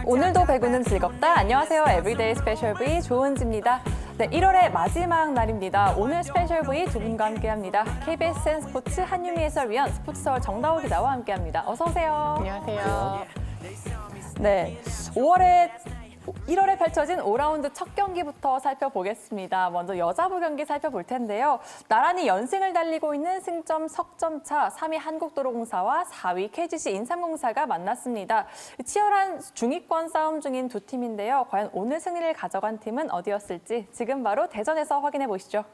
오늘도 배구는 즐겁다. 안녕하세요. 에브리데이 스페셜 V 조은지입니다. 네, 1월의 마지막 날입니다. 오늘 스페셜 V 두 분과 함께합니다. KBSN 스포츠 한유미 해설위원, 스포츠서울 정다호 기자와 함께합니다. 어서 오세요. 안녕하세요. 네, 1월에 펼쳐진 5라운드 첫 경기부터 살펴보겠습니다. 먼저 여자부 경기 살펴볼 텐데요. 나란히 연승을 달리고 있는 승점 석점차 3위 한국도로공사와 4위 KGC 인삼공사가 만났습니다. 치열한 중위권 싸움 중인 두 팀인데요. 과연 오늘 승리를 가져간 팀은 어디였을지 지금 바로 대전에서 확인해 보시죠.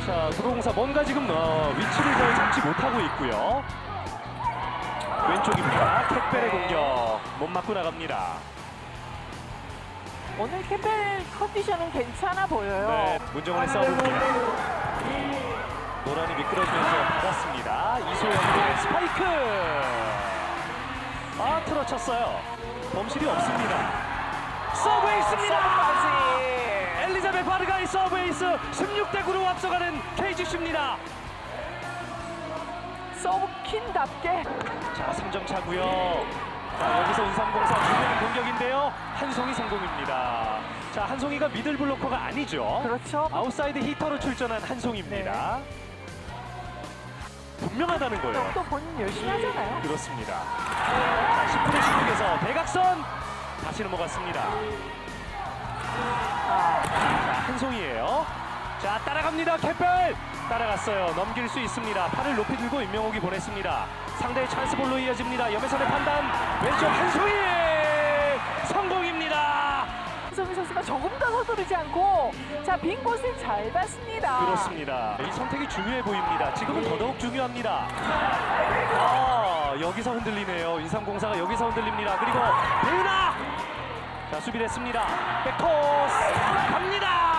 자, 도로공사 뭔가 지금 위치를 잘 잡지 못하고 있고요. 왼쪽입니다. 택벨의 공격. 못 맞고 나갑니다. 오늘 캠벨 컨디션은 괜찮아 보여요. 네, 문정원의 서브입니다. 노란이 미끄러지면서 받았습니다. 이소영의 스파이크. 틀어쳤어요. 범실이 없습니다. 서브에이스입니다. 엘리자베 바르가의 서브에이스 16대 9로 앞서가는 KGC입니다. 서브킨답게. 자, 3점 차고요. 자, 여기서 인삼공사 중요한 공격인데요. 한송이 성공입니다. 자, 한송이가 미들 블로커가 아니죠. 그렇죠. 아웃사이드 히터로 출전한 한송입니다. 분명하다는 거예요. 또 본인 열심히 하잖아요. 그렇습니다. 자, 10분의 16에서 대각선 다시 넘어갔습니다. 자, 한송이에요. 자, 따라갑니다. 캣벨 따라갔어요. 넘길 수 있습니다. 팔을 높이 들고 임명옥이 보냈습니다. 상대의 찬스볼로 이어집니다. 염혜선의 판단. 왼쪽 한송이 성공입니다. 한송이 선수가 조금 더 서두르지 않고 자, 빈 곳을 잘 봤습니다. 그렇습니다. 이 선택이 중요해 보입니다. 지금은 더더욱 중요합니다. 여기서 흔들리네요. 인삼공사가 여기서 흔들립니다. 그리고 배은아! 자, 수비됐습니다. 백토스 갑니다.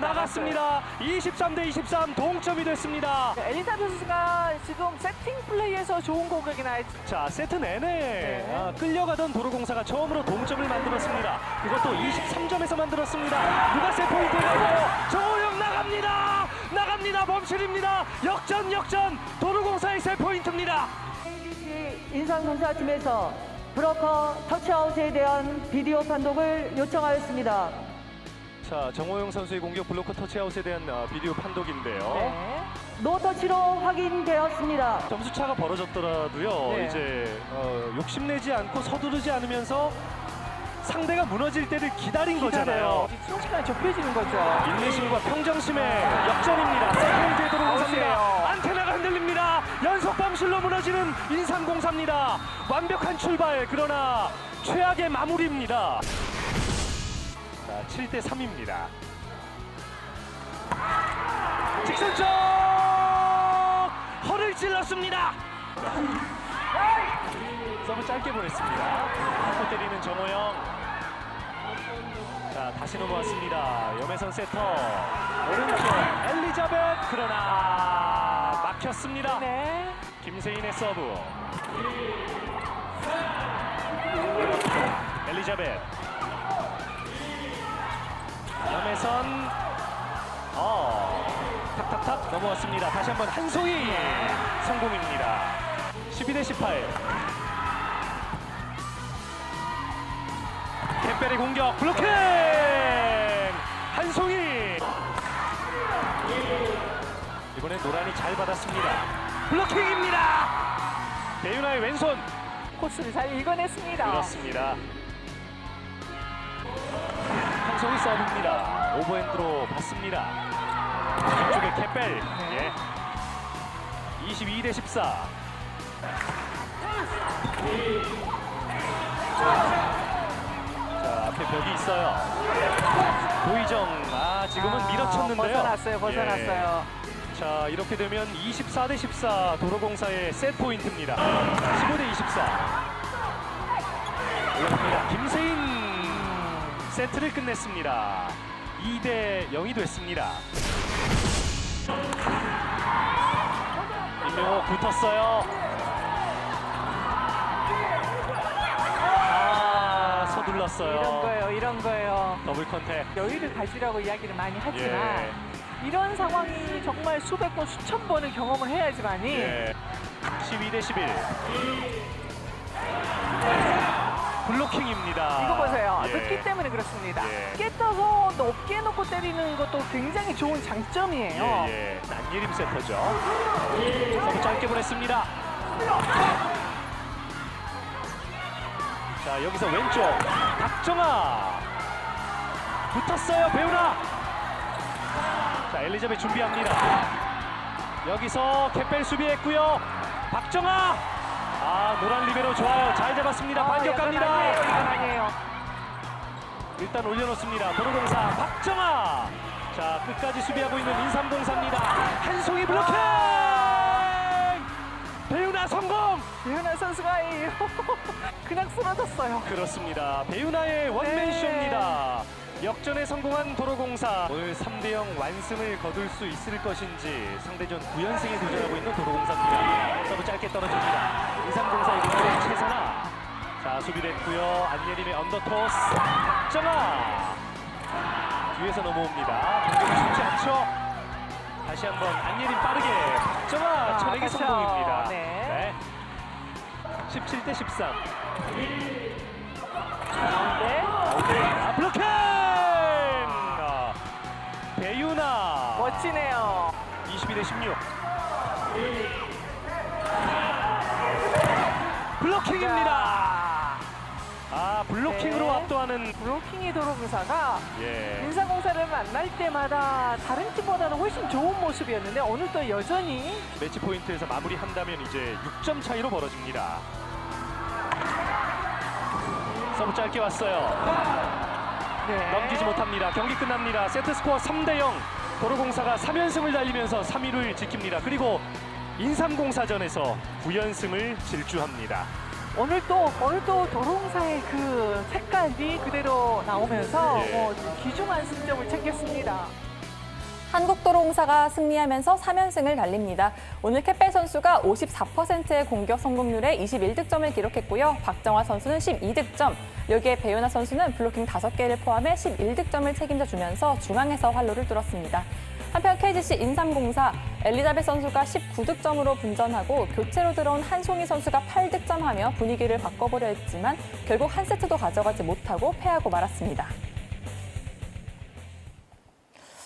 나갔습니다. 23대 23 동점이 됐습니다. 엘리자베 선수가 지금 세팅 플레이에서 좋은 공격이나 자, 세트 내내 끌려가던 도로공사가 처음으로 동점을 만들었습니다. 그것도 23점에서 만들었습니다. 누가 세 포인트를 가요? 정호영 나갑니다. 범실입니다. 역전 도로공사의 세 포인트입니다. KGC 인삼공사팀에서 브로커 터치아웃에 대한 비디오 판독을 요청하였습니다. 자, 정호영 선수의 공격 블로커 터치아웃에 대한 비디오 판독인데요. 네. 노터치로 확인되었습니다. 점수차가 벌어졌더라도요. 네. 이제 욕심내지 않고 서두르지 않으면서 상대가 무너질 때를 기다린 거잖아요. 수용 시간이 좁혀지는 거죠. 인내심과 평정심의 역전입니다. 세컨드에 도로공사입니다. 안테나가 흔들립니다. 연속 범실로 무너지는 인삼공사입니다. 완벽한 출발, 그러나 최악의 마무리입니다. 자, 7대 3입니다. 직선적 허를 찔렀습니다. 서브 짧게 보냈습니다. 한코 때리는 정호영. 자, 다시 넘어왔습니다. 염혜선 세터. 오른쪽 엘리자벳. 그러나 막혔습니다. 네. 김세인의 서브. 엘리자벳. 염혜선. 탁탁탁 넘어왔습니다. 다시 한번 한송이 성공입니다. 12대 18. 갯벨의 공격 블로킹! 한송이! 이번엔 노란이 잘 받았습니다. 블로킹입니다! 배윤아의 왼손! 코스를 잘 읽어냈습니다. 그렇습니다. 한송이 서브입니다. 오버핸드로 받습니다. 왼쪽에 갯벨. 예. 22대 14. 자, 앞에 벽이 있어요. 도희정, 지금은 밀어쳤는데요. 벗어났어요. 예. 자, 이렇게 되면 24대 14 도로공사의 세트 포인트입니다. 15대 24. 올라갑니다. 김세인 세트를 끝냈습니다. 2대 0이 됐습니다. 임명호 붙었어요. 들었어요. 이런 거예요. 더블 컨택. 여유를 가지라고 이야기를 많이 하지만 예. 이런 상황이 정말 수백 번, 수천 번을 경험을 해야지만이 예. 12대 11. 블로킹입니다. 이거 보세요. 예. 늦기 때문에 그렇습니다. 예. 깨떠서 높게 놓고 때리는 것도 굉장히 좋은 장점이에요. 예. 난예림 세터죠. 서브 짧게 보냈습니다. 자, 여기서 왼쪽 박정아 붙었어요. 배우나. 자, 엘리자벳 준비합니다. 여기서 캡벨 수비했고요. 박정아. 아, 노란 리베로 좋아요. 잘 잡았습니다. 반격 갑니다. 이건 아니에요. 일단 올려놓습니다. 도로공사 박정아. 자, 끝까지 수비하고 있는 인삼공사입니다. 한 송이 블로킹. 배우나 성공. 배은하 선수가 그냥 쓰러졌어요. 그렇습니다. 배우나의 원맨쇼입니다. 역전에 성공한 도로공사. 오늘 3대0 완승을 거둘 수 있을 것인지 상대전 9연승에 도전하고 있는 도로공사입니다. 서브 짧게 떨어집니다. 인삼공사의 공격은 최선아. 자, 수비됐고요. 안예림의 언더토스. 박정아. 뒤에서 넘어옵니다. 공격이 쉽지 않죠. 다시 한번 안예림 빠르게. 박정아 쳐내기 그렇죠. 성공입니다. 네. 17대 13. 네. 아, 블로킹! 배유나. 멋지네요. 22대 16. 블로킹입니다. 아, 블로킹으로 네. 압도하는. 블로킹의 도로공사가 예. 인삼공사를 만날 때마다 다른 팀보다는 훨씬 좋은 모습이었는데 오늘 또 여전히 매치 포인트에서 마무리한다면 이제 6점 차이로 벌어집니다. 서브 짧게 왔어요. 네. 넘기지 못합니다. 경기 끝납니다. 세트 스코어 3대0. 도로공사가 3연승을 달리면서 3위를 지킵니다. 그리고 인삼공사전에서 9연승을 질주합니다. 오늘 또 도로공사의 그 색깔이 그대로 나오면서 예. 귀중한 승점을 챙겼습니다. 한국도로공사가 승리하면서 3연승을 달립니다. 오늘 캡벨 선수가 54%의 공격 성공률에 21득점을 기록했고요. 박정아 선수는 12득점, 여기에 배우나 선수는 블로킹 5개를 포함해 11득점을 책임져 주면서 중앙에서 활로를 뚫었습니다. 한편 KGC 인삼공사 엘리자벳 선수가 19득점으로 분전하고 교체로 들어온 한송이 선수가 8득점하며 분위기를 바꿔보려 했지만 결국 한 세트도 가져가지 못하고 패하고 말았습니다.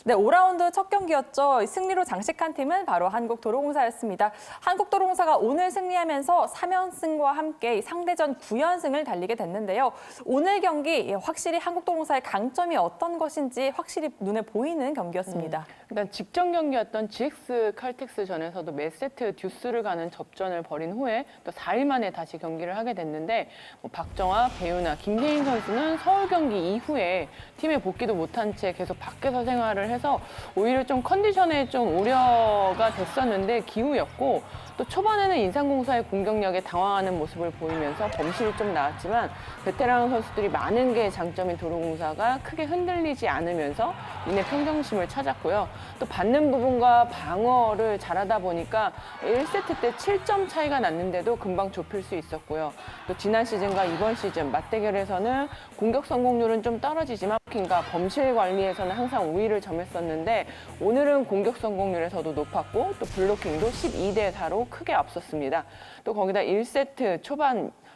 네, 5라운드 첫 경기였죠. 승리로 장식한 팀은 바로 한국도로공사였습니다. 한국도로공사가 오늘 승리하면서 3연승과 함께 상대전 9연승을 달리게 됐는데요. 오늘 경기 확실히 한국도로공사의 강점이 어떤 것인지 확실히 눈에 보이는 경기였습니다. 일단 직전 경기였던 GX 칼텍스전에서도 매 세트 듀스를 가는 접전을 벌인 후에 또 4일 만에 다시 경기를 하게 됐는데 박정아, 배우나, 김계인 선수는 서울 경기 이후에 팀에 복귀도 못한 채 계속 밖에서 생활을 해서 오히려 좀 컨디션에 좀 우려가 됐었는데 기우였고 또 초반에는 인삼공사의 공격력에 당황하는 모습을 보이면서 범실이 좀 나왔지만 베테랑 선수들이 많은 게 장점인 도로공사가 크게 흔들리지 않으면서 이내 평정심을 찾았고요. 또 받는 부분과 방어를 잘하다 보니까 1세트 때 7점 차이가 났는데도 금방 좁힐 수 있었고요. 또 지난 시즌과 이번 시즌 맞대결에서는 공격 성공률은 좀 떨어지지만 블로킹과 범실 관리에서는 항상 우위를 점했었는데 오늘은 공격 성공률에서도 높았고 또 블로킹도 12대 4로 크게 앞섰습니다. 또 거기다 1세트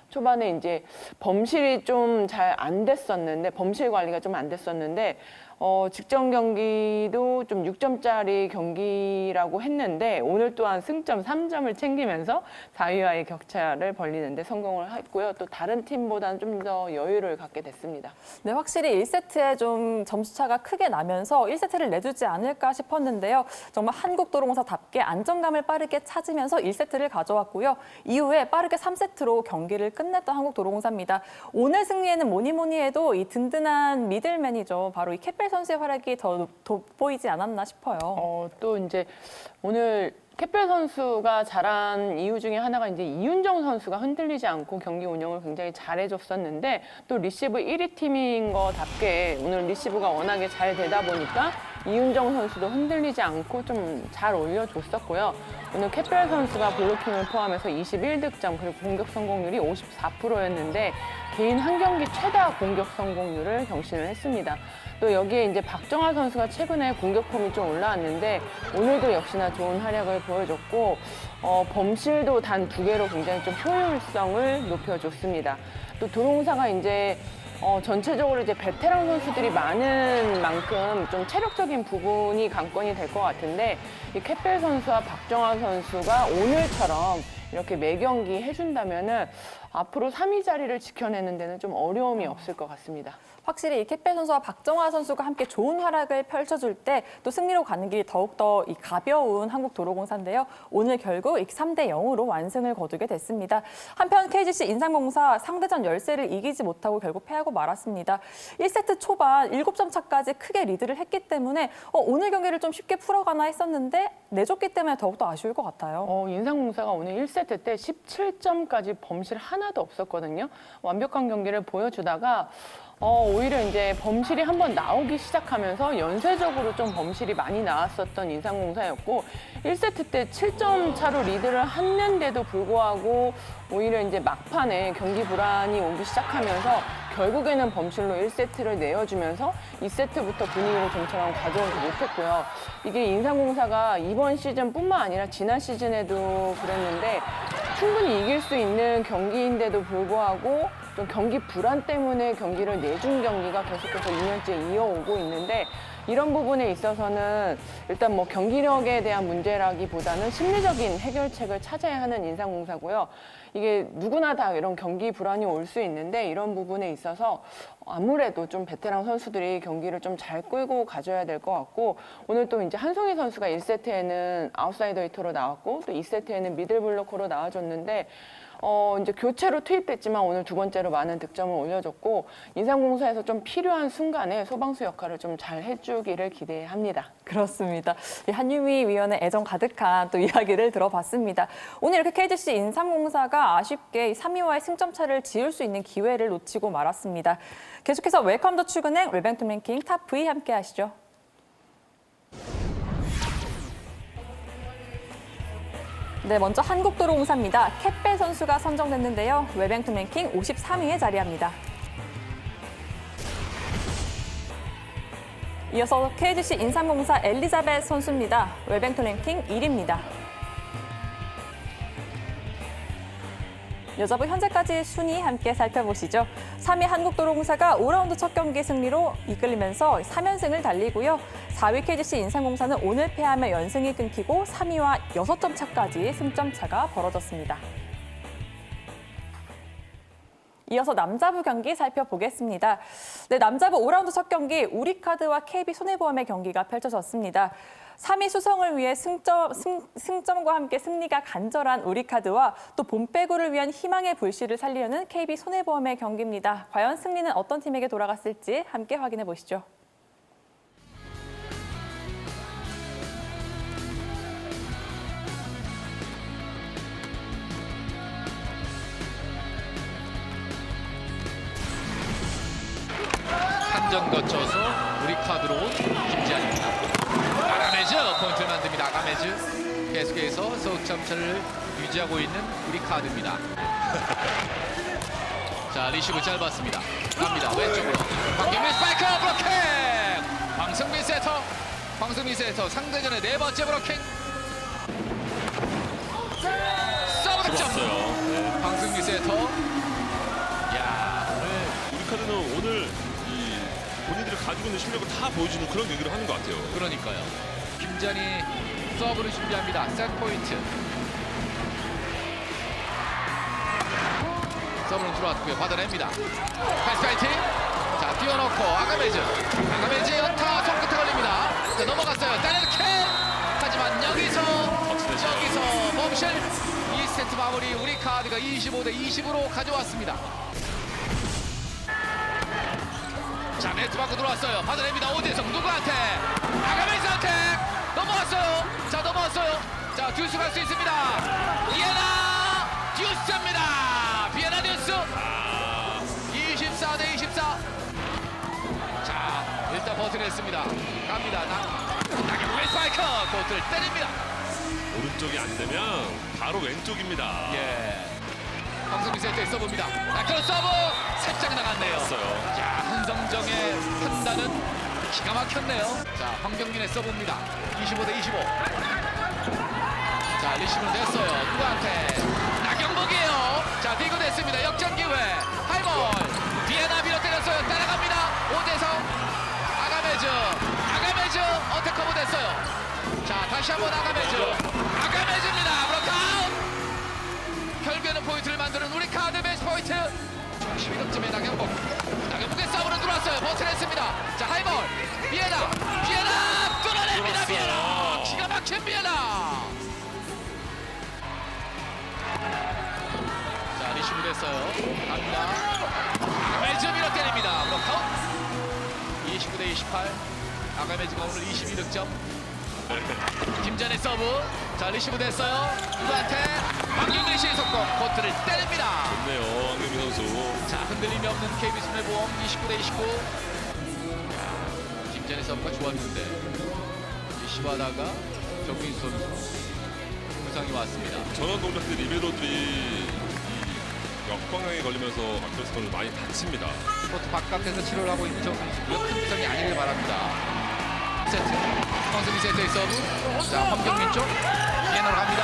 초반에 이제 범실이 좀 잘 안 됐었는데 범실 관리가 좀 안 됐었는데 직전 경기도 좀 6점짜리 경기라고 했는데 오늘 또한 승점 3점을 챙기면서 4위와의 격차를 벌리는데 성공을 했고요. 또 다른 팀보다는 좀 더 여유를 갖게 됐습니다. 네, 확실히 1세트에 좀 점수차가 크게 나면서 1세트를 내주지 않을까 싶었는데요. 정말 한국도로공사답게 안정감을 빠르게 찾으면서 1세트를 가져왔고요. 이후에 빠르게 3세트로 경기를 끝냈던 한국도로공사입니다. 오늘 승리에는 뭐니 해도 이 든든한 미들맨이죠. 바로 이 캡벨 선수의 활약이 더 돋보이지 않았나 싶어요. 또 이제 오늘 캡벨 선수가 잘한 이유 중에 하나가 이제 이윤정 선수가 흔들리지 않고 경기 운영을 굉장히 잘해줬었는데 또 리시브 1위 팀인 거답게 오늘 리시브가 워낙에 잘 되다 보니까 이윤정 선수도 흔들리지 않고 좀 잘 올려줬었고요. 오늘 캣벨 선수가 블로킹을 포함해서 21득점 그리고 공격 성공률이 54%였는데 개인 한 경기 최다 공격 성공률을 경신을 했습니다. 또 여기에 이제 박정아 선수가 최근에 공격 폼이 좀 올라왔는데 오늘도 역시나 좋은 활약을 보여줬고 범실도 단 2개로 굉장히 좀 효율성을 높여줬습니다. 또 도롱사가 이제 전체적으로 이제 베테랑 선수들이 많은 만큼 좀 체력적인 부분이 관건이 될 것 같은데 이 캣벨 선수와 박정아 선수가 오늘처럼 이렇게 매 경기 해준다면은 앞으로 3위 자리를 지켜내는 데는 좀 어려움이 없을 것 같습니다. 확실히 이 캣벨 선수와 박정아 선수가 함께 좋은 활약을 펼쳐줄 때 또 승리로 가는 길이 더욱더 이 가벼운 한국도로공사인데요. 오늘 결국 3대 0으로 완승을 거두게 됐습니다. 한편 KGC 인삼공사 상대전 열세를 이기지 못하고 결국 패하고 말았습니다. 1세트 초반 7점 차까지 크게 리드를 했기 때문에 오늘 경기를 좀 쉽게 풀어가나 했었는데 내줬기 때문에 더욱더 아쉬울 것 같아요. 인삼공사가 오늘 1세트 때 17점까지 범실 하나도 없었거든요. 완벽한 경기를 보여주다가 오히려 이제 범실이 한번 나오기 시작하면서 연쇄적으로 좀 범실이 많이 나왔었던 인삼공사였고 1세트 때 7점 차로 리드를 했는데도 불구하고 오히려 이제 막판에 경기 불안이 오기 시작하면서 결국에는 범실로 1세트를 내어주면서 2세트부터 분위기를 좀처럼 가져오지 못했고요. 이게 인삼공사가 이번 시즌뿐만 아니라 지난 시즌에도 그랬는데 충분히 이길 수 있는 경기인데도 불구하고 좀 경기 불안 때문에 경기를 내준 경기가 계속해서 2년째 이어오고 있는데 이런 부분에 있어서는 일단 뭐 경기력에 대한 문제라기보다는 심리적인 해결책을 찾아야 하는 인삼공사고요. 이게 누구나 다 이런 경기 불안이 올 수 있는데 이런 부분에 있어서 아무래도 좀 베테랑 선수들이 경기를 좀 잘 끌고 가져야 될 것 같고 오늘 또 이제 한송희 선수가 1세트에는 아웃사이더 히터로 나왔고 또 2세트에는 미들블로커로 나와줬는데 이제 교체로 투입됐지만 오늘 2번째로 많은 득점을 올려줬고 인삼공사에서 좀 필요한 순간에 소방수 역할을 좀 잘 해주기를 기대합니다. 그렇습니다. 이 한유미 위원의 애정 가득한 또 이야기를 들어봤습니다. 오늘 이렇게 KGC 인삼공사가 아쉽게 3위와의 승점 차를 지을 수 있는 기회를 놓치고 말았습니다. 계속해서 웰컴 더 출근행 웰뱅투 랭킹 탑 V 함께 하시죠. 네, 먼저 한국도로공사입니다. 캣벨 선수가 선정됐는데요. 웰뱅투 랭킹 53위에 자리합니다. 이어서 KGC 인삼공사 엘리자벳 선수입니다. 웰뱅투 랭킹 1위입니다. 여자부 현재까지 순위 함께 살펴보시죠. 3위 한국도로공사가 5라운드 첫 경기 승리로 이끌리면서 3연승을 달리고요. 4위 KGC 인삼공사는 오늘 패하며 연승이 끊기고 3위와 6점 차까지 승점 차가 벌어졌습니다. 이어서 남자부 경기 살펴보겠습니다. 네, 남자부 5라운드 첫 경기 우리카드와 KB손해보험의 경기가 펼쳐졌습니다. 3위 수성을 위해 승점과 함께 승리가 간절한 우리카드와 또 봄배구를 위한 희망의 불씨를 살리려는 KB손해보험의 경기입니다. 과연 승리는 어떤 팀에게 돌아갔을지 함께 확인해 보시죠. 한전 거쳐서 우리카드로 온 김지한입니다. 아가메즈 포인트를 만듭니다. 아가메즈 계속해서 석점차를 유지하고 있는 우리카드입니다. 자, 리시브 짧았습니다. 갑니다. 왼쪽으로 황경민 스파이크 블로킹! 황승민 세터 상대전의 4번째 블로킹. 서브 득점. 황승민 세터. 야, 우리카드는 오늘 본인들이 가지고 있는 실력을 다 보여주는 그런 경기를 하는 것 같아요. 그러니까요. 김지한이 서브를 준비합니다. 세트 포인트. 서브는 들어왔고요. 받아냅니다. 패스 파이팅. 자, 띄워놓고 아가메즈 연타 손끝에 걸립니다. 자, 넘어갔어요. 다른 캔. 하지만 여기서 범실. 2세트 마무리 우리카드가 25대 20으로 가져왔습니다. 자, 네트 밖으로 들어왔어요. 받아냅니다. 오대성 누구한테? 아가메즈한테 넘어갔어요. 자, 넘어왔어요. 자, 듀스 갈 수 있습니다. 비에나 듀스입니다. 비에나 듀스. 24대 24. 자, 일단 버텨냈습니다. 갑니다. 나경원의 스파이크 코트를 때립니다. 오른쪽이 안 되면 바로 왼쪽입니다. 예. 황성민 세트에 서브입니다. 그런 서브 살짝 나갔네요. 있어요. 자, 한성정의 판단은 기가 막혔네요. 자, 황경민의 서브입니다. 25대 25. 자, 리시브는 됐어요. 누구한테? 나경복이에요. 자, 디그 됐습니다. 역전 기회. 하이볼. 비에나 밀어 때렸어요. 따라갑니다. 오대성. 아가메즈 어택커브 됐어요. 자, 다시 한번 아가메즈입니다. 브로카운. 결국에는 포인트를 만드는 우리 카드 매치 포인트. 12득점의 나경복의 서브로 들어왔어요. 버텨냈습니다. 자, 하이볼. 비에나 뚫어냅니다. 비에나 기가 막힌 비에나. 자, 리시브 됐어요. 갑니다. 아가메즈 밀어 때립니다. 브로카운. 29대 28. 아가메즈가 오늘 22득점. 김전의 서브. 자, 리시브 됐어요. 누구한테? 황경민 씨의 속공. 코트를 때립니다. 좋네요, 황경민 선수. 자, 흔들림이 없는 KBS 손해보험 29대 29. 김전의 서브가 좋았는데 리시브하다가 정민수 선수 부상이 왔습니다. 전원 동작 때 리베로들이 이 역방향에 걸리면서 마크로스톤을 많이 다칩니다. 코트 바깥에서 치료를 하고 있는 정민수고요. 큰 부상이 아니길 바랍니다. 세트. 황승민 세트의 서브. 자, 황경민 쪽. 비에나로 갑니다.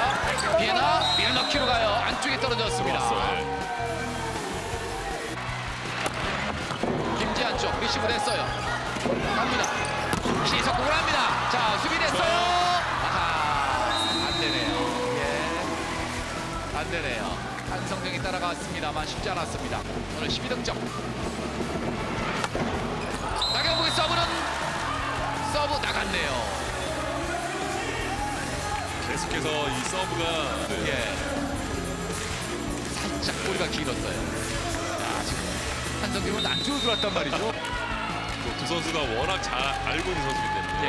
비에나 밀넣기로 가요. 안쪽에 떨어졌습니다. 좋았어요. 김지한 쪽 리시브 됐어요. 갑니다. 시석공을 합니다. 자, 수비 됐어요. 아하, 안 되네요. 예, 안 되네요. 한성정이 따라갔습니다만 쉽지 않았습니다. 오늘 12득점. 나경복의 서브 나갔네요. 계속해서 이 서브가 예, 살짝 꼬리가 길었어요. 자, 지금 한성정은 안쪽으로 들어왔단 말이죠. 두 선수가 워낙 잘 알고 있는 선수이기 때문에 예.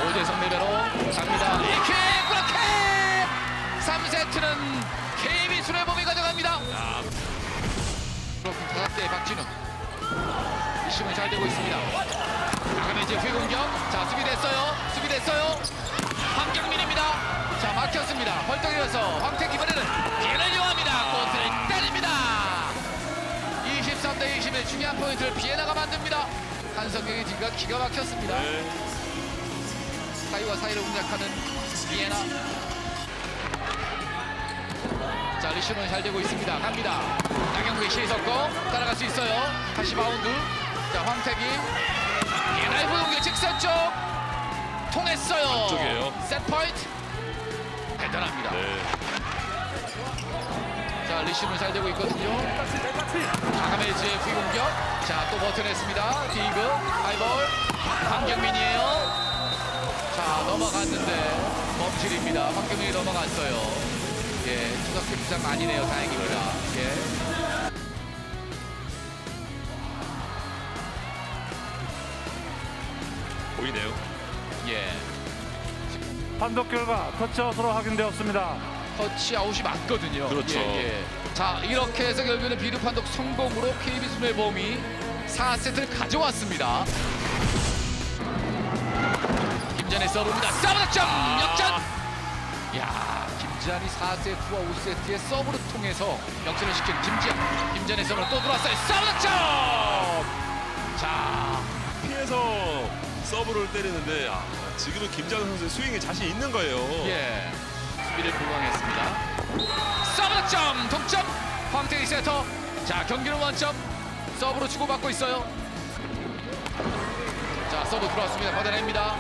오재성 레베로 갑니다. 이렇게 그렇게 3세트는 KB 수레범이 가져갑니다. 그렇군 5대 박진우. 리시브는 잘 되고 있습니다. 아가메즈의 후위공격. 자, 수비 됐어요. 황경민입니다. 자, 막혔습니다. 벌떡이어서 황태기 이번에는 비에나를 이용합니다. 코트를 때립니다. 23대 20의 중요한 포인트를 비에나가 만듭니다. 한성경의 뒤가 기가 막혔습니다. 네. 사이와 사이를 공략하는 비에나. 자, 리시브는 잘 되고 있습니다. 갑니다. 나경국의 시석고 따라갈 수 있어요. 다시 바운드. 자, 황태기. 비에나의 부동격 직선 쪽 통했어요. 안쪽이에요. 셋 포인트. 대단합니다. 네. 자, 리시브는 잘 되고 있거든요. 아가메즈의 후위공격. 자, 또 버텨냈습니다. 디그, 하이볼. 황경민이에요. 자, 넘어갔는데 멈실입니다. 황경민이 넘어갔어요. 예, 투석기 부상 아니네요. 다행입니다. 예. 보이네요. 예. 판독 결과 터치아웃으로 확인되었습니다. 터치아웃이 맞거든요. 그렇죠. 예. 자, 이렇게 해서 결국에는 비디오 판독 성공으로 KB 손해보험이 4세트를 가져왔습니다. 김전의 서브입니다. 서브 득점! 역전! 야, 김지한이 4세트와 5세트의 서브를 통해서 역전을 시킨 김지한. 김전의 서브로 또 들어왔어요. 서브 득점! 자, 피해서 서브를 때리는데 지금은 김장 선수의 스윙에 자신 있는 거예요. 예, 수비를 보강했습니다. 서브 득점! 동점! 황태기 세터. 자, 경기는 원점. 서브로 주고받고 있어요. 자, 서브 들어왔습니다. 받아냅니다.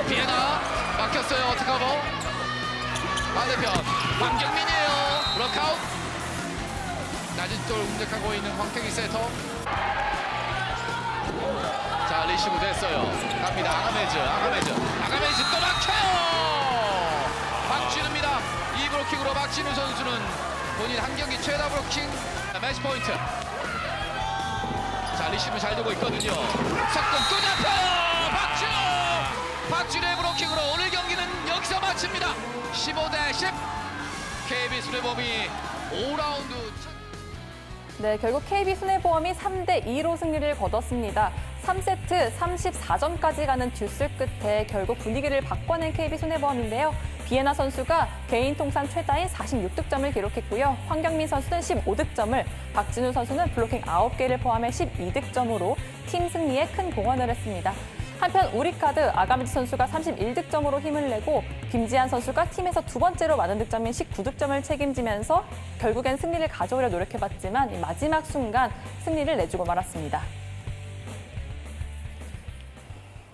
비에나 막혔어요. 어택커버. 반대편 황경민이에요. 블록아웃. 낮은 쪽을 공격하고 있는 황태기 세터. 자, 리시브 됐어요. 갑니다. 아가메즈 또 막혀요. 박진우입니다. 이 브로킹으로 박진우 선수는 본인 한 경기 최다 브로킹 매치 포인트. 자, 리시브 잘 되고 있거든요. 석점 또 잡혀요. 박진우의 브로킹으로 오늘 경기는 여기서 마칩니다. 15대 10. KB 손해보험이 5라운드 네, 결국 KB손해보험이 3대2로 승리를 거뒀습니다. 3세트 34점까지 가는 듀스 끝에 결국 분위기를 바꿔낸 KB손해보험인데요. 비에나 선수가 개인 통산 최다인 46득점을 기록했고요. 황경민 선수는 15득점을, 박진우 선수는 블로킹 9개를 포함해 12득점으로 팀 승리에 큰 공헌을 했습니다. 한편 우리카드 아가메즈 선수가 31득점으로 힘을 내고 김지한 선수가 팀에서 두 번째로 많은 득점인 19득점을 책임지면서 결국엔 승리를 가져오려 노력해봤지만 마지막 순간 승리를 내주고 말았습니다.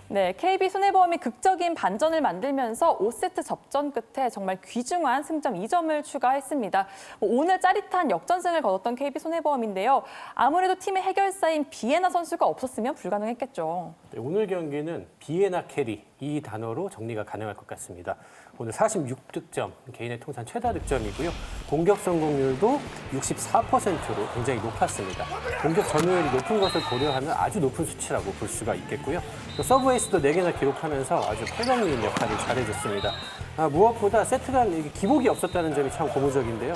네, KB손해보험이 극적인 반전을 만들면서 5세트 접전 끝에 정말 귀중한 승점 2점을 추가했습니다. 오늘 짜릿한 역전승을 거뒀던 KB손해보험인데요. 아무래도 팀의 해결사인 비에나 선수가 없었으면 불가능했겠죠. 네, 오늘 경기는 비에나 캐리 이 단어로 정리가 가능할 것 같습니다. 오늘 46득점, 개인의 통산 최다 득점이고요. 공격 성공률도 64%로 굉장히 높았습니다. 공격 점유율이 높은 것을 고려하면 아주 높은 수치라고 볼 수가 있겠고요. 또 서브 에이스도 4개나 기록하면서 아주 활력미인 역할을 잘해줬습니다. 무엇보다 세트간 기복이 없었다는 점이 참 고무적인데요.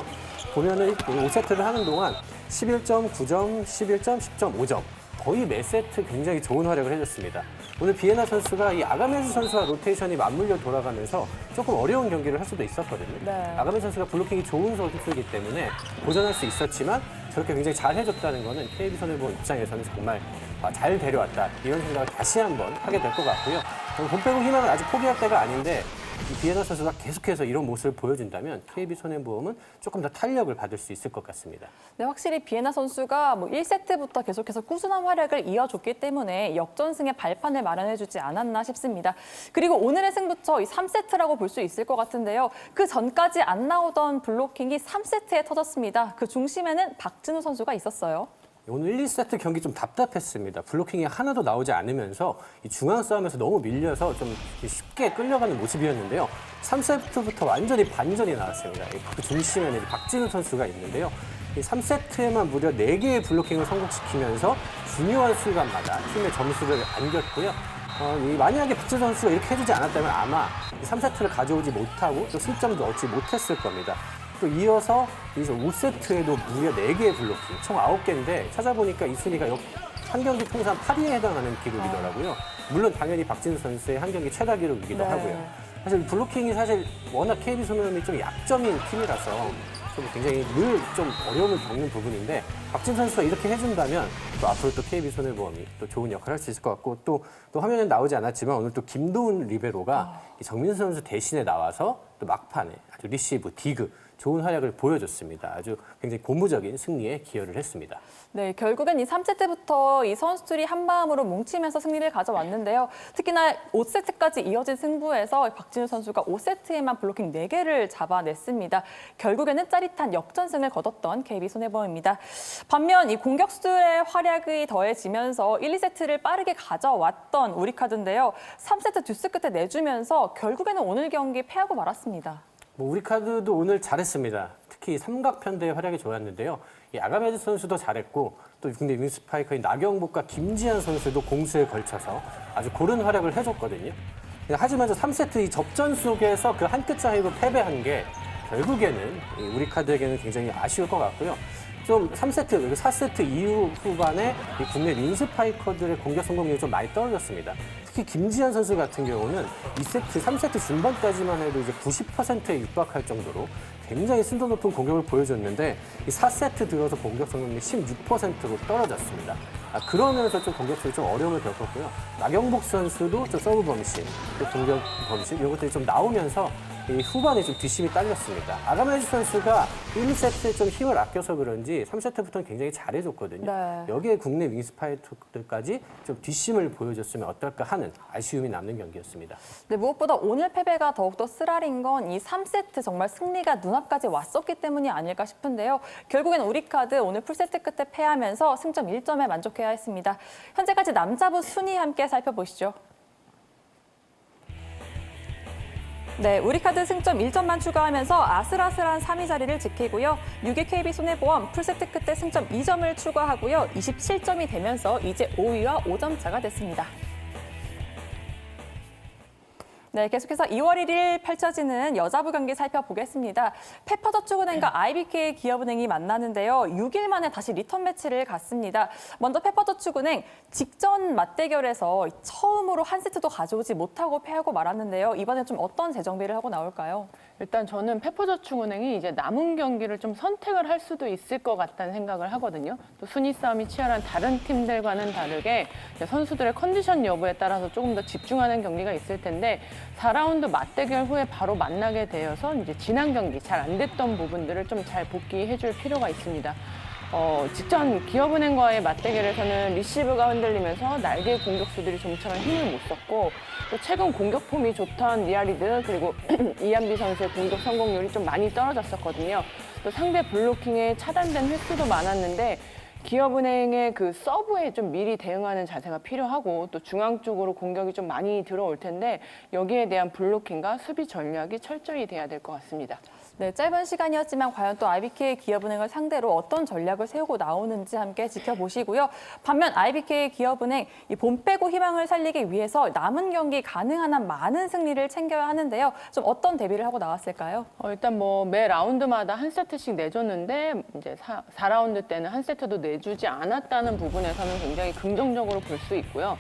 보면은 5세트를 하는 동안 11점, 9점, 11점, 10점, 5점. 거의 매 세트 굉장히 좋은 활약을 해줬습니다. 오늘 비에나 선수가 이 아가메즈 선수와 로테이션이 맞물려 돌아가면서 조금 어려운 경기를 할 수도 있었거든요. 네. 아가메즈 선수가 블로킹이 좋은 선수이기 때문에 도전할 수 있었지만 저렇게 굉장히 잘 해줬다는 거는 KB손해보험 입장에서는 정말 잘 데려왔다. 이런 생각을 다시 한번 하게 될 것 같고요. 돈 빼고 희망은 아직 포기할 때가 아닌데 이 비에나 선수가 계속해서 이런 모습을 보여준다면 KB손해보험은 조금 더 탄력을 받을 수 있을 것 같습니다. 네, 확실히 비에나 선수가 1세트부터 계속해서 꾸준한 활약을 이어줬기 때문에 역전승의 발판을 마련해주지 않았나 싶습니다. 그리고 오늘의 승부처 이 3세트라고 볼 수 있을 것 같은데요. 그 전까지 안 나오던 블로킹이 3세트에 터졌습니다. 그 중심에는 박진우 선수가 있었어요. 오늘 1, 2세트 경기 좀 답답했습니다. 블로킹이 하나도 나오지 않으면서 이 중앙 싸움에서 너무 밀려서 좀 쉽게 끌려가는 모습이었는데요. 3세트부터 완전히 반전이 나왔습니다. 그 중심에는 박진우 선수가 있는데요. 이 3세트에만 무려 4개의 블로킹을 성공시키면서 중요한 순간마다 팀의 점수를 안겼고요. 만약에 박진우 선수가 이렇게 해주지 않았다면 아마 3세트를 가져오지 못하고 또 승점도 얻지 못했을 겁니다. 또 이어서 5세트에도 무려 4개의 블로킹, 총 9개인데 찾아보니까 이 순위가 한 경기 통산 8위에 해당하는 기록이더라고요. 물론 당연히 박진우 선수의 한 경기 최다 기록이기도 하고요. 사실 블로킹이 워낙 KB손해보험이 좀 약점인 팀이라서 좀 굉장히 늘 좀 어려움을 겪는 부분인데 박진우 선수가 이렇게 해준다면 또 앞으로 또 KB손해보험이 또 좋은 역할을 할 수 있을 것 같고 또 화면에 나오지 않았지만 오늘 또 김도훈 리베로가 이 정민수 선수 대신에 나와서 또 막판에 아주 리시브, 디그 좋은 활약을 보여줬습니다. 아주 굉장히 고무적인 승리에 기여를 했습니다. 네, 결국엔 이 3세트부터 이 선수들이 한마음으로 뭉치면서 승리를 가져왔는데요. 특히나 5세트까지 이어진 승부에서 박진우 선수가 5세트에만 블로킹 4개를 잡아냈습니다. 결국에는 짜릿한 역전승을 거뒀던 KB손해보험입니다. 반면 이 공격수들의 활약이 더해지면서 1, 2세트를 빠르게 가져왔던 우리카드인데요. 3세트 듀스 끝에 내주면서 결국에는 오늘 경기 패하고 말았습니다. 우리카드도 오늘 잘했습니다. 특히 삼각편대의 활약이 좋았는데요. 이 아가메즈 선수도 잘했고 또 국내 윙스파이커인 나경복과 김지한 선수도 공수에 걸쳐서 아주 고른 활약을 해줬거든요. 하지만 저 3세트 이 접전 속에서 그 한 끗 차이로 패배한 게 결국에는 우리카드에게는 굉장히 아쉬울 것 같고요. 좀 3세트, 그리고 4세트 이후 후반에 이 국내 윙스파이커들의 공격 성공률이 좀 많이 떨어졌습니다. 특히 김지한 선수 같은 경우는 2세트, 3세트 중반까지만 해도 이제 90%에 육박할 정도로 굉장히 순도 높은 공격을 보여줬는데 이 4세트 들어서 공격 성공률이 16%로 떨어졌습니다. 그러면서 좀 공격수들이 좀 어려움을 겪었고요. 나경복 선수도 좀 서브 범실, 또 공격 범실 이런 것들이 좀 나오면서 이 후반에 좀 뒷심이 딸렸습니다. 아가메즈 선수가 1세트에 좀 힘을 아껴서 그런지 3세트부터는 굉장히 잘해줬거든요. 네. 여기에 국내 윙스파이터들까지 좀 뒷심을 보여줬으면 어떨까 하는 아쉬움이 남는 경기였습니다. 네, 무엇보다 오늘 패배가 더욱더 쓰라린 건 이 3세트 정말 승리가 눈앞까지 왔었기 때문이 아닐까 싶은데요. 결국엔 우리카드 오늘 풀세트 끝에 패하면서 승점 1점에 만족해야 했습니다. 현재까지 남자부 순위 함께 살펴보시죠. 네, 우리카드 승점 1점만 추가하면서 아슬아슬한 3위 자리를 지키고요. 6위 KB손해보험 풀세트 끝에 승점 2점을 추가하고요. 27점이 되면서 이제 5위와 5점 차가 됐습니다. 네, 계속해서 2월 1일 펼쳐지는 여자부 경기 살펴보겠습니다. 페퍼저축은행과 IBK 기업은행이 만나는데요. 6일 만에 다시 리턴 매치를 갖습니다. 먼저 페퍼저축은행 직전 맞대결에서 처음으로 한 세트도 가져오지 못하고 패하고 말았는데요. 이번에 좀 어떤 재정비를 하고 나올까요? 일단 저는 페퍼저축은행이 이제 남은 경기를 좀 선택을 할 수도 있을 것 같다는 생각을 하거든요. 또 순위 싸움이 치열한 다른 팀들과는 다르게 이제 선수들의 컨디션 여부에 따라서 조금 더 집중하는 경기가 있을 텐데 4라운드 맞대결 후에 바로 만나게 되어서 이제 지난 경기 잘 안 됐던 부분들을 좀 잘 복귀해줄 필요가 있습니다. 직전 기업은행과의 맞대결에서는 리시브가 흔들리면서 날개 공격수들이 좀처럼 힘을 못 썼고 또 최근 공격 폼이 좋던 리아리드 그리고 이한비 선수의 공격 성공률이 좀 많이 떨어졌었거든요. 또 상대 블로킹에 차단된 횟수도 많았는데 기업은행의 그 서브에 좀 미리 대응하는 자세가 필요하고 또 중앙 쪽으로 공격이 좀 많이 들어올 텐데 여기에 대한 블로킹과 수비 전략이 철저히 돼야 될 것 같습니다. 네, 짧은 시간이었지만 과연 또 IBK 기업은행을 상대로 어떤 전략을 세우고 나오는지 함께 지켜보시고요. 반면 IBK 기업은행 이 봄 빼고 희망을 살리기 위해서 남은 경기 가능한 한 많은 승리를 챙겨야 하는데요. 좀 어떤 대비를 하고 나왔을까요? 일단 뭐 매 라운드마다 한 세트씩 내줬는데 이제 4라운드 때는 한 세트도 내주지 않았다는 부분에서는 굉장히 긍정적으로 볼 수 있고요.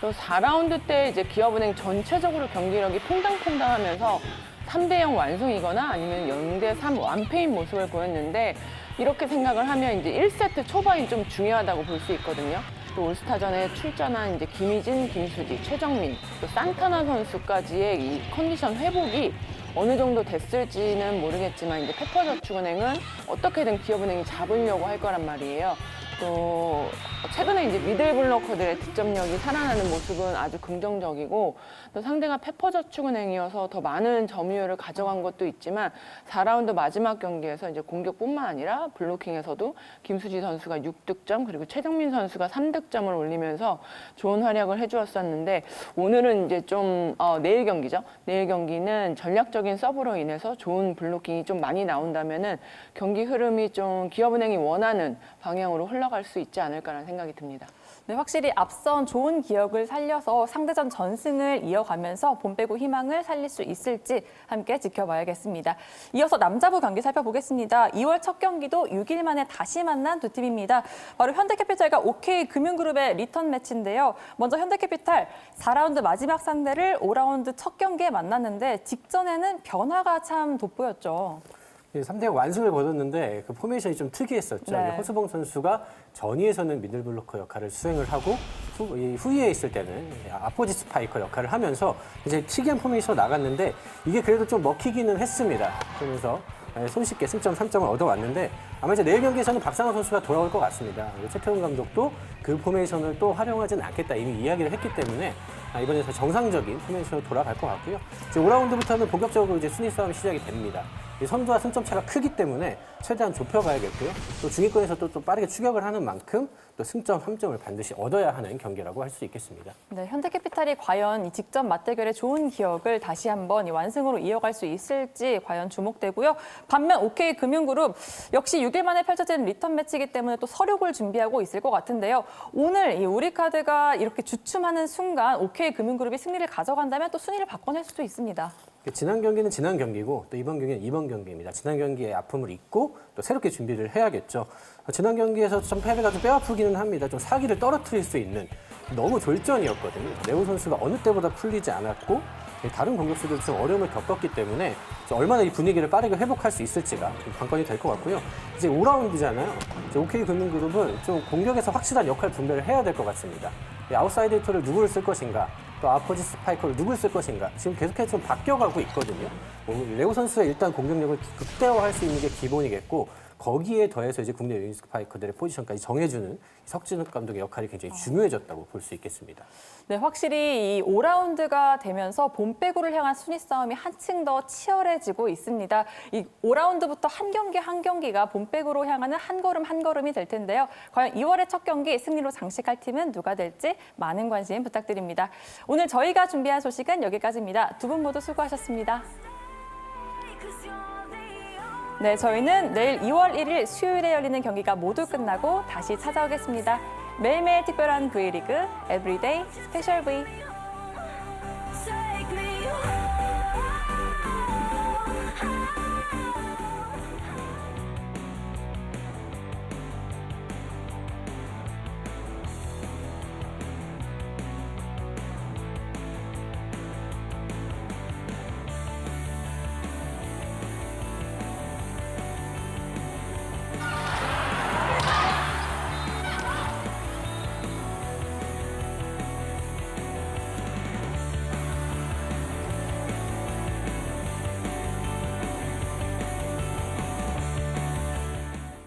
또 4라운드 때 이제 기업은행 전체적으로 경기력이 퐁당퐁당하면서 3대0 완승이거나 아니면 0대3 완패인 모습을 보였는데 이렇게 생각을 하면 이제 1세트 초반이 좀 중요하다고 볼 수 있거든요. 또 올스타전에 출전한 이제 김희진, 김수지, 최정민, 또 산타나 선수까지의 이 컨디션 회복이 어느 정도 됐을지는 모르겠지만 이제 페퍼저축은행은 어떻게든 기업은행이 잡으려고 할 거란 말이에요. 또 최근에 이제 미들 블로커들의 득점력이 살아나는 모습은 아주 긍정적이고 또 상대가 페퍼저축은행이어서 더 많은 점유율을 가져간 것도 있지만 4라운드 마지막 경기에서 이제 공격뿐만 아니라 블로킹에서도 김수지 선수가 6득점 그리고 최정민 선수가 3득점을 올리면서 좋은 활약을 해주었었는데 오늘은 이제 좀 내일 경기죠. 내일 경기는 전략적인 서브로 인해서 좋은 블로킹이 좀 많이 나온다면은 경기 흐름이 좀 기업은행이 원하는 방향으로 흘러갈 수 있지 않을까라는 생각이 듭니다. 네, 확실히 앞선 좋은 기억을 살려서 상대전 전승을 이어가면서 봄 빼고 희망을 살릴 수 있을지 함께 지켜봐야겠습니다. 이어서 남자부 경기 살펴보겠습니다. 2월 첫 경기도 6일 만에 다시 만난 두 팀입니다. 바로 현대캐피탈과 OK금융그룹의 리턴 매치인데요. 먼저 현대캐피탈 4라운드 마지막 상대를 5라운드 첫 경기에 만났는데 직전에는 변화가 참 돋보였죠. 3대0 완승을 거뒀는데 그 포메이션이 좀 특이했었죠. 네. 허수봉 선수가 전위에서는 미들블로커 역할을 수행을 하고 후위에 있을 때는 아포지 스파이커 역할을 하면서 이제 특이한 포메이션으로 나갔는데 이게 그래도 좀 먹히기는 했습니다. 그러면서 손쉽게 승점 3점을 얻어왔는데 아마 이제 내일 경기에서는 박상호 선수가 돌아올 것 같습니다. 최태훈 감독도 그 포메이션을 또 활용하지는 않겠다 이미 이야기를 했기 때문에 이번에 정상적인 포메이션으로 돌아갈 것 같고요. 이제 5라운드부터는 본격적으로 이제 순위 싸움이 시작이 됩니다. 이 선두와 승점 차가 크기 때문에 최대한 좁혀가야겠고요. 또 중위권에서 또 빠르게 추격을 하는 만큼 또 승점 3점을 반드시 얻어야 하는 경기라고 할 수 있겠습니다. 네, 현대캐피탈이 과연 이 직전 맞대결의 좋은 기억을 다시 한번 이 완승으로 이어갈 수 있을지 과연 주목되고요. 반면 OK금융그룹 역시 6일 만에 펼쳐진 리턴 매치이기 때문에 또 서력을 준비하고 있을 것 같은데요. 오늘 이 우리카드가 이렇게 주춤하는 순간 OK금융그룹이 승리를 가져간다면 또 순위를 바꿔낼 수도 있습니다. 지난 경기는 지난 경기고 또 이번 경기는 이번 경기입니다. 지난 경기에 아픔을 잊고 또 새롭게 준비를 해야겠죠. 지난 경기에서 좀 패배가 좀 뼈아프기는 합니다. 좀 사기를 떨어뜨릴 수 있는 너무 졸전이었거든요. 레오 선수가 어느 때보다 풀리지 않았고 다른 공격수들도 좀 어려움을 겪었기 때문에 얼마나 이 분위기를 빠르게 회복할 수 있을지가 좀 관건이 될 것 같고요. 이제 5라운드잖아요. 이제 OK금융그룹은 좀 공격에서 확실한 역할 분배를 해야 될 것 같습니다. 아웃사이드 히터를 누구를 쓸 것인가, 또 아포지 스파이커를 누구를 쓸 것인가 지금 계속해서 좀 바뀌어가고 있거든요. 레오 선수의 일단 공격력을 극대화할 수 있는 게 기본이겠고 거기에 더해서 이제 국내 유닛 스파이커들의 포지션까지 정해주는 석진욱 감독의 역할이 굉장히 중요해졌다고 볼 수 있겠습니다. 네, 확실히 이 5라운드가 되면서 봄 빼고를 향한 순위 싸움이 한층 더 치열해지고 있습니다. 이 5라운드부터 한 경기 한 경기가 봄 빼고로 향하는 한 걸음 한 걸음이 될 텐데요. 과연 2월의 첫 경기 승리로 장식할 팀은 누가 될지 많은 관심 부탁드립니다. 오늘 저희가 준비한 소식은 여기까지입니다. 두 분 모두 수고하셨습니다. 네, 저희는 내일 2월 1일 수요일에 열리는 경기가 모두 끝나고 다시 찾아오겠습니다. 매일매일 특별한 V리그, 에브리데이 스페셜 V.